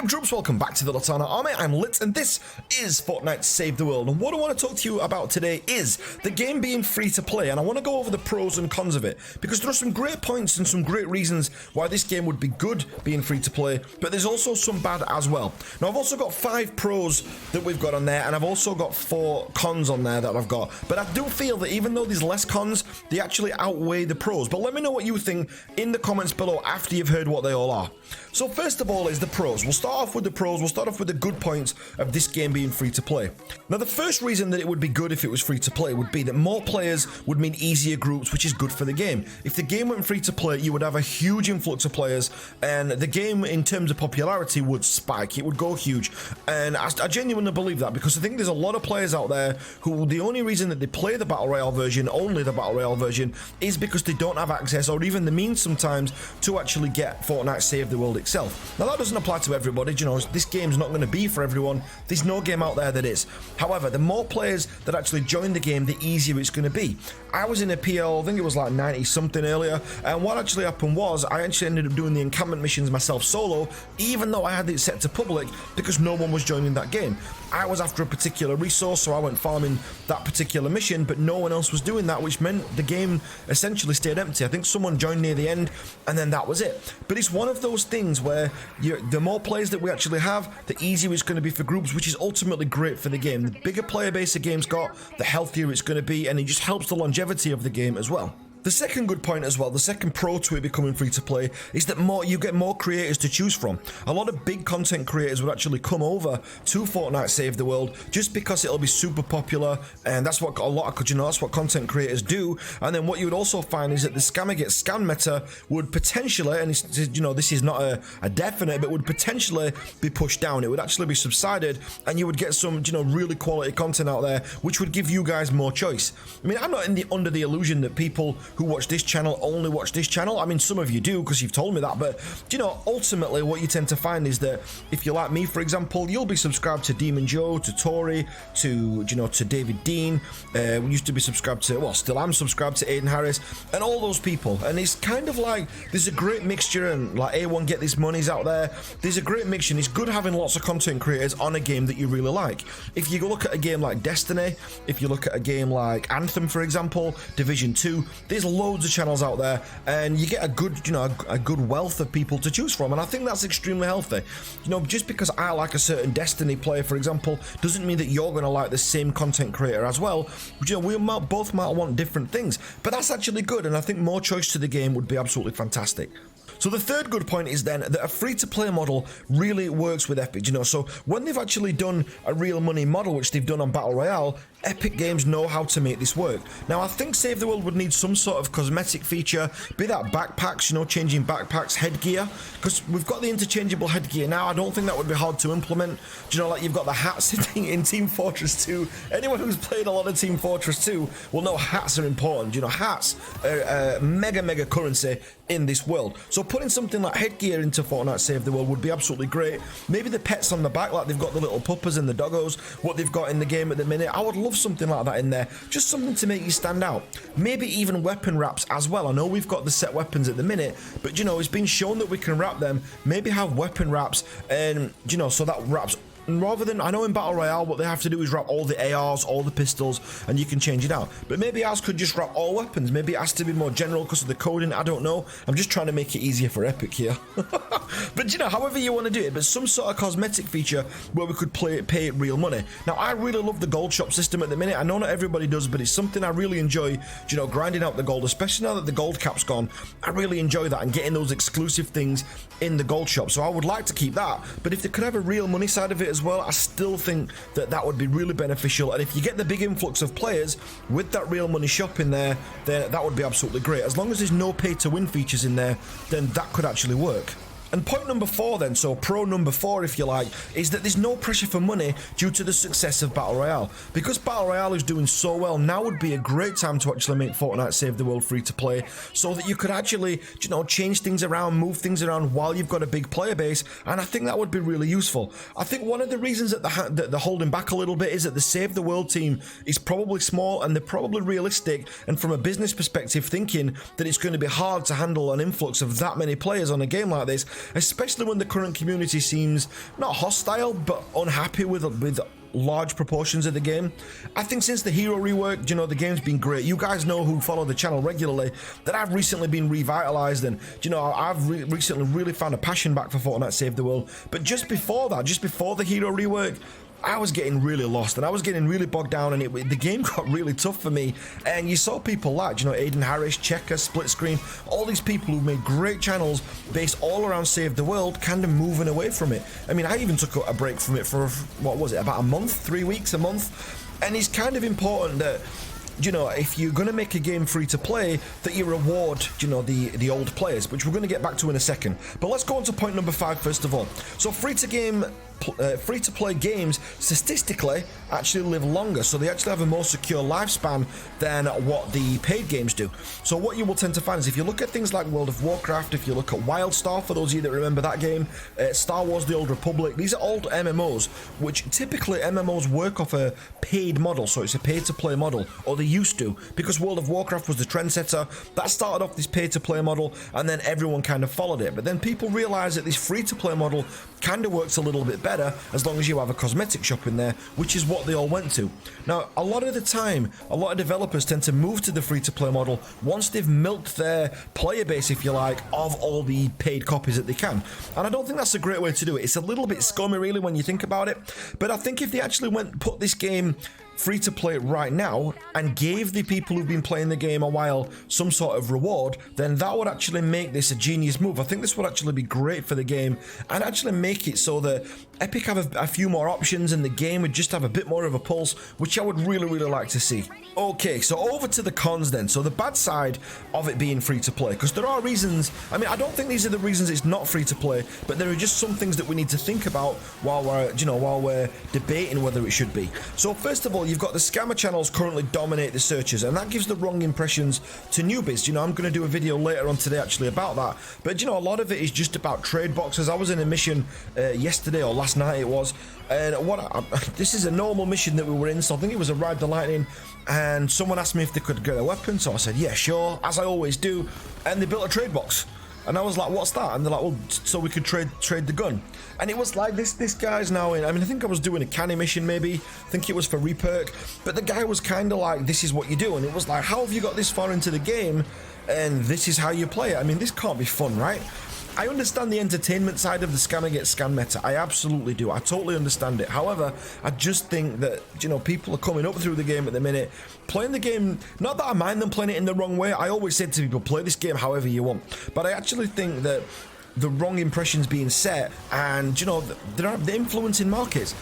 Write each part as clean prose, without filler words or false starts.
up, troops? Welcome back to the Litanah Army. I'm Lit, and this is Fortnite Save the World. And what I want to talk to you about today is the game being free to play, and I want to go over the pros and cons of it, because there are some great points and some great reasons why this game would be good being free to play, but there's also some bad as well. Now, I've also got 5 pros that we've got on there, and I've also got 4 cons on there that I've got. But I do feel that even though there's less cons, they actually outweigh the pros. But let me know what you think in the comments below after you've heard what they all are. So first of all is the pros. We'll start off with the pros. We'll start off with the good points of this game being free to play. Now, the first reason that it would be good if it was free to play would be that more players would mean easier groups, which is good for the game. If the game went free to play, you would have a huge influx of players, and the game in terms of popularity would spike. It would go huge, and I genuinely believe that, because I think there's a lot of players out there who the only reason that they play the Battle Royale version, only the Battle Royale version, is because they don't have access or even the means sometimes to actually get Fortnite Save the World itself. Now, that doesn't apply to everybody. You know, this game's not going to be for everyone. There's no game out there that is. However, the more players that actually join the game, the easier it's going to be. I was in a PL, I think it was like 90 something earlier, and what actually happened was I actually ended up doing the encampment missions myself solo, even though I had it set to public, because no one was joining that game. I was after a particular resource, so I went farming that particular mission, but no one else was doing that, which meant the game essentially stayed empty. I think someone joined near the end, and then that was it. But it's one of those things where the more players that we actually have, the easier it's going to be for groups, which is ultimately great for the game. The bigger player base a game's got, the healthier it's going to be, and it just helps the longevity of the game as well. The second good point as well, the second pro to it becoming free to play, is that you get more creators to choose from. A lot of big content creators would actually come over to Fortnite Save the World just because it'll be super popular, and that's what that's what content creators do. And then what you would also find is that the scammer gets scam meta would potentially, and it's, this is not a definite, but would potentially be pushed down. It would actually be subsided, and you would get some really quality content out there, which would give you guys more choice. I mean, I'm not under the illusion that people who watch this channel only watch this channel. I mean, some of you do, because you've told me that, but ultimately what you tend to find is that if you're like me, for example, you'll be subscribed to Demon Joe, to Tory, to David Dean. We used to be subscribed to, well, still am subscribed to Aiden Harris, and all those people. And it's kind of like there's a great mixture, and like A1 Get This Money's out there. There's a great mixture, and it's good having lots of content creators on a game that you really like. If you look at a game like Destiny, if you look at a game like Anthem, for example, Division 2, there's loads of channels out there, and you get a good a good wealth of people to choose from, and I think that's extremely healthy. Just because I like a certain Destiny player, for example, doesn't mean that you're going to like the same content creator as well. We both might want different things, but that's actually good, and I think more choice to the game would be absolutely fantastic. So the third good point is then that a free-to-play model really works with Epic. So when they've actually done a real money model, which they've done on Battle Royale, Epic Games know how to make this work. Now, I think Save the World would need some sort of cosmetic feature, be that backpacks, changing backpacks, headgear, because we've got the interchangeable headgear now. I don't think that would be hard to implement. Like you've got the hats sitting in Team Fortress 2. Anyone who's played a lot of Team Fortress 2 will know hats are important. Hats are mega currency in this world. So putting something like headgear into Fortnite Save the World would be absolutely great. Maybe the pets on the back, like they've got the little puppers and the doggos, what they've got in the game at the minute. I would love something like that in there, just something to make you stand out. Maybe even weapon wraps as well. I know we've got the set weapons at the minute, but it's been shown that we can wrap them. Maybe have weapon wraps, and so that wraps. And rather than, I know in Battle Royale what they have to do is wrap all the ARs, all the pistols, and you can change it out. But maybe ours could just wrap all weapons. Maybe it has to be more general because of the coding. I don't know. I'm just trying to make it easier for Epic here. But however you want to do it, but some sort of cosmetic feature where we could pay it real money. Now, I really love the gold shop system at the minute. I know not everybody does, but it's something I really enjoy, grinding out the gold, especially now that the gold cap's gone. I really enjoy that and getting those exclusive things in the gold shop. So I would like to keep that. But if they could have a real money side of it as well, I still think that would be really beneficial. And if you get the big influx of players with that real money shop in there, then that would be absolutely great. As long as there's no pay to win features in there, then that could actually work. And point number 4 then, so pro number 4 if you like, is that there's no pressure for money due to the success of Battle Royale. Because Battle Royale is doing so well, now would be a great time to actually make Fortnite Save the World free to play, so that you could actually, change things around, move things around while you've got a big player base, and I think that would be really useful. I think one of the reasons that they're holding back a little bit is that the Save the World team is probably small, and they're probably realistic, and from a business perspective thinking that it's going to be hard to handle an influx of that many players on a game like this, especially when the current community seems not hostile, but unhappy with large proportions of the game. I think since the hero rework, you know, the game's been great. You guys know who follow the channel regularly that I've recently been revitalized, and you know, I've recently really found a passion back for Fortnite Save the World. But just before that, just before the hero rework, I was getting really lost and I was getting really bogged down, and the game got really tough for me. And you saw people like, you know, Aiden Harris, Checker, Split Screen, all these people who made great channels based all around Save the World, kind of moving away from it. I mean, I even took a break from it for, what was it, about a month, 3 weeks, a month. And it's kind of important that, you know, if you're going to make a game free to play, that you reward, you know, the old players, which we're going to get back to in a second. But let's go on to point number 5 first of all. So free to play games statistically actually live longer, so they actually have a more secure lifespan than what the paid games do. So what you will tend to find is, if you look at things like World of Warcraft, if you look at WildStar, for those of you that remember that game, Star Wars The Old Republic, these are old MMOs, which typically MMOs work off a paid model, so it's a pay to play model, or they used to, because World of Warcraft was the trendsetter. That started off this pay to play model, and then everyone kind of followed it. But then people realized that this free to play model kind of works a little bit better as long as you have a cosmetic shop in there, which is what they all went to. Now, a lot of the time, a lot of developers tend to move to the free-to-play model once they've milked their player base, if you like, of all the paid copies that they can. And I don't think that's a great way to do it. It's a little bit scummy, really, when you think about it. But I think if they actually put this game free to play right now and gave the people who've been playing the game a while some sort of reward, then that would actually make this a genius move. I think this would actually be great for the game and actually make it so that Epic have a few more options and the game would just have a bit more of a pulse, which I would really, really like to see. Okay, so over to the cons then. So the bad side of it being free to play, because there are reasons. I mean, I don't think these are the reasons it's not free to play, but there are just some things that we need to think about while we're debating whether it should be. So first of all, you've got the scammer channels currently dominate the searches, and that gives the wrong impressions to newbies. You know, I'm going to do a video later on today actually about that, but you know, a lot of it is just about trade boxes. I was in a mission yesterday or last night it was, and this is a normal mission that we were in, so I think it was a Ride the Lightning, and someone asked me if they could get a weapon, so I said yeah, sure, as I always do, and they built a trade box. And I was like, what's that? And they're like, well, so we could trade the gun. And it was like, this guy's now in, I mean, I think I was doing a canny mission maybe, I think it was for reperk, but the guy was kind of like, this is what you do. And it was like, how have you got this far into the game and this is how you play it? I mean, this can't be fun, right? I understand the entertainment side of the scammer gets scam meta. I absolutely do. I totally understand it. However, I just think that, you know, people are coming up through the game at the minute, playing the game, not that I mind them playing it in the wrong way. I always say to people, play this game however you want. But I actually think that the wrong impressions being set, and, you know, they're influencing markets.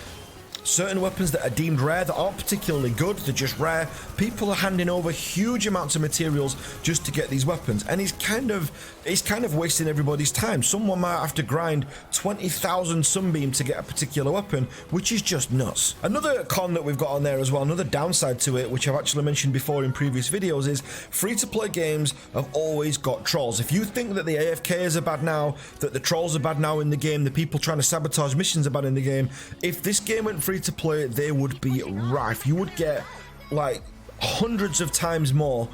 Certain weapons that are deemed rare, that aren't particularly good, they're just rare. People are handing over huge amounts of materials just to get these weapons, and it's kind of wasting everybody's time. Someone might have to grind 20,000 sunbeam to get a particular weapon, which is just nuts. Another con that we've got on there as well, another downside to it, which I've actually mentioned before in previous videos, is free-to-play games have always got trolls. If you think that the AFKs are bad now, that the trolls are bad now in the game, the people trying to sabotage missions are bad in the game, if this game went free to play, they would be rife. You would get like hundreds of times more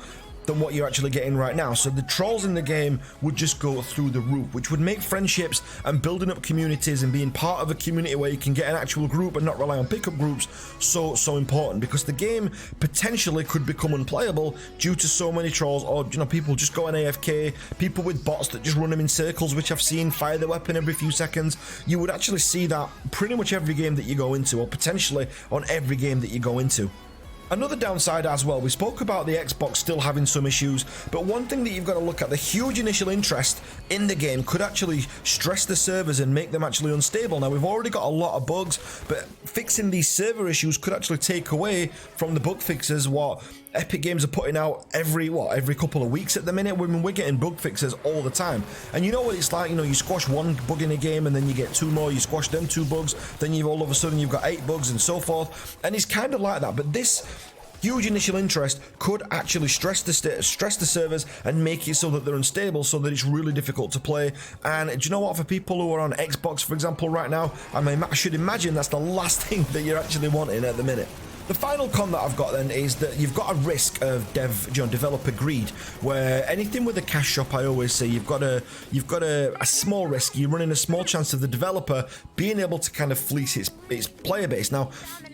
than what you're actually getting right now. So the trolls in the game would just go through the roof, which would make friendships and building up communities and being part of a community where you can get an actual group and not rely on pickup groups so important, because the game potentially could become unplayable due to so many trolls, or, you know, people just going AFK, people with bots that just run them in circles, which I've seen, fire the weapon every few seconds. You would actually see that pretty much every game that you go into, or potentially on every game that you go into. Another downside as well, we spoke about the Xbox still having some issues, but one thing that you've got to look at, the huge initial interest in the game could actually stress the servers and make them actually unstable. Now, we've already got a lot of bugs, but fixing these server issues could actually take away from the bug fixes what Epic Games are putting out every couple of weeks at the minute. We're getting bug fixes all the time, and you know what it's like. You know, you squash one bug in a game and then you get 2 more, you squash them 2 bugs, then you've all of a sudden you've got 8 bugs and so forth, and it's kind of like that. But this huge initial interest could actually stress the servers and make it so that they're unstable, so that it's really difficult to play. And do you know what, for people who are on Xbox, for example, right now, I mean, I should imagine that's the last thing that you're actually wanting at the minute. The final con that I've got then is that you've got a risk of developer greed, where anything with a cash shop, I always say you've got a small risk. You're running a small chance of the developer being able to kind of fleece its player base. Now,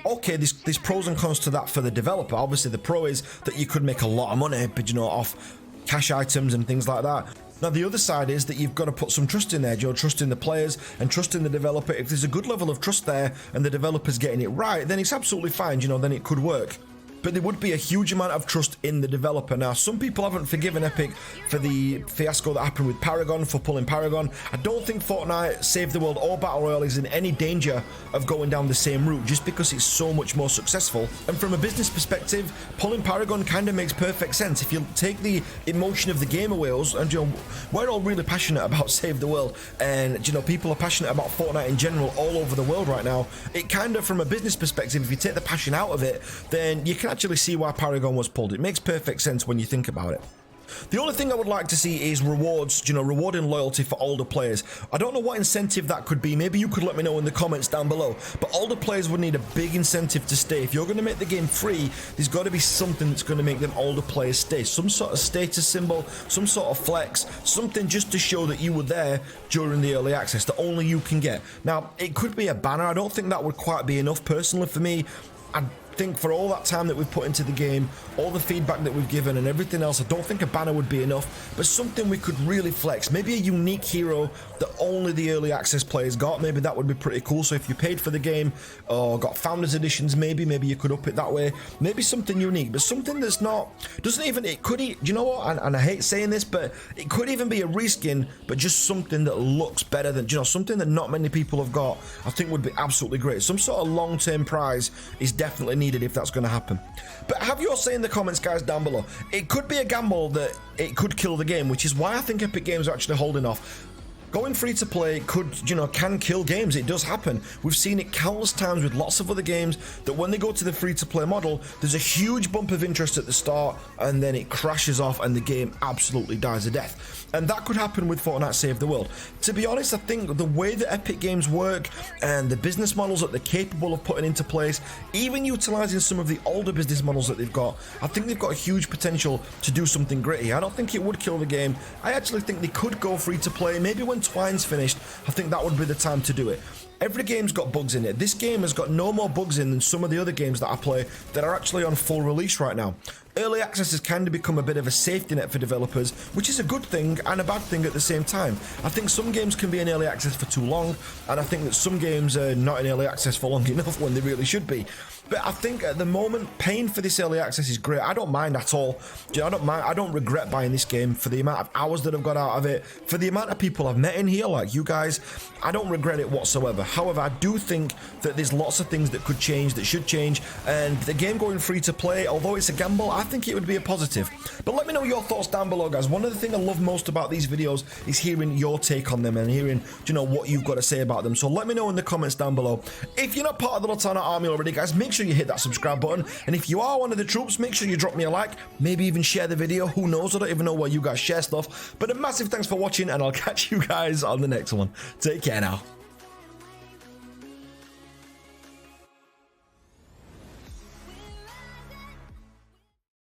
okay, there's pros and cons to that for the developer. Obviously, the pro is that you could make a lot of money, but off cash items and things like that. Now, the other side is that you've got to put some trust in there, trust in the players and trust in the developer. If there's a good level of trust there and the developer's getting it right, then it's absolutely fine, then it could work. But there would be a huge amount of trust in the developer. Now, some people haven't forgiven Epic for the fiasco that happened with Paragon, for pulling Paragon. I don't think Fortnite Save the World or Battle Royale is in any danger of going down the same route, just because it's so much more successful. And from a business perspective, pulling Paragon kind of makes perfect sense. If you take the emotion of the game away, and we're all really passionate about Save the World, and people are passionate about Fortnite in general all over the world right now. It kind of, from a business perspective, if you take the passion out of it, then you can actually see why Paragon was pulled. It makes perfect sense when you think about it. The only thing I would like to see is rewards, rewarding loyalty for older players. I don't know what incentive that could be. Maybe you could let me know in the comments down below. But older players would need a big incentive to stay. If you're going to make the game free, there's got to be something that's going to make them older players stay. Some sort of status symbol, some sort of flex, something just to show that you were there during the early access that only you can get. Now, it could be a banner. I don't think that would quite be enough personally for me. I think for all that time that we've put into the game, all the feedback that we've given and everything else, I don't think a banner would be enough, but something we could really flex. Maybe a unique hero that only the early access players got. Maybe that would be pretty cool. So if you paid for the game or got founders editions, maybe you could up it that way. Maybe something unique, but something that's not, it could, do you know what, and I hate saying this, but it could even be a reskin, but just something that looks better than, something that not many people have got. I think would be absolutely great. Some sort of long-term prize is definitely needed if that's going to happen. But have your say in the comments, guys, down below. It could be a gamble that it could kill the game, which is why I think Epic Games are actually holding off. Going free to play could, can kill games. It does happen. We've seen it countless times with lots of other games that when they go to the free to play model, there's a huge bump of interest at the start and then it crashes off and the game absolutely dies a death. And that could happen with Fortnite Save the World. To be honest, I think the way that Epic Games work and the business models that they're capable of putting into place, even utilizing some of the older business models that they've got, I think they've got a huge potential to do something great here. I don't think it would kill the game. I actually think they could go free to play. Maybe when Twine's finished, I think that would be the time to do it. Every game's got bugs in it. This game has got no more bugs in than some of the other games that I play that are actually on full release right now. Early access has kind of become a bit of a safety net for developers, which is a good thing and a bad thing at the same time. I think some games can be in early access for too long, and I think that some games are not in early access for long enough when they really should be. But I think at the moment, paying for this early access is great. I don't mind at all. I don't regret buying this game for the amount of hours that I've got out of it, for the amount of people I've met in here, like you guys. I don't regret it whatsoever. However, I do think that there's lots of things that could change, that should change, and the game going free to play, although it's a gamble, I think it would be a positive. But let me know your thoughts down below, guys. One of the things I love most about these videos is hearing your take on them and hearing, what you've got to say about them. So let me know in the comments down below. If you're not part of the Litanah Army already, guys, make sure you hit that subscribe button. And if you are one of the troops, make sure you drop me a like, maybe even share the video. Who knows? I don't even know why you guys share stuff. But a massive thanks for watching, and I'll catch you guys on the next one. Take care now.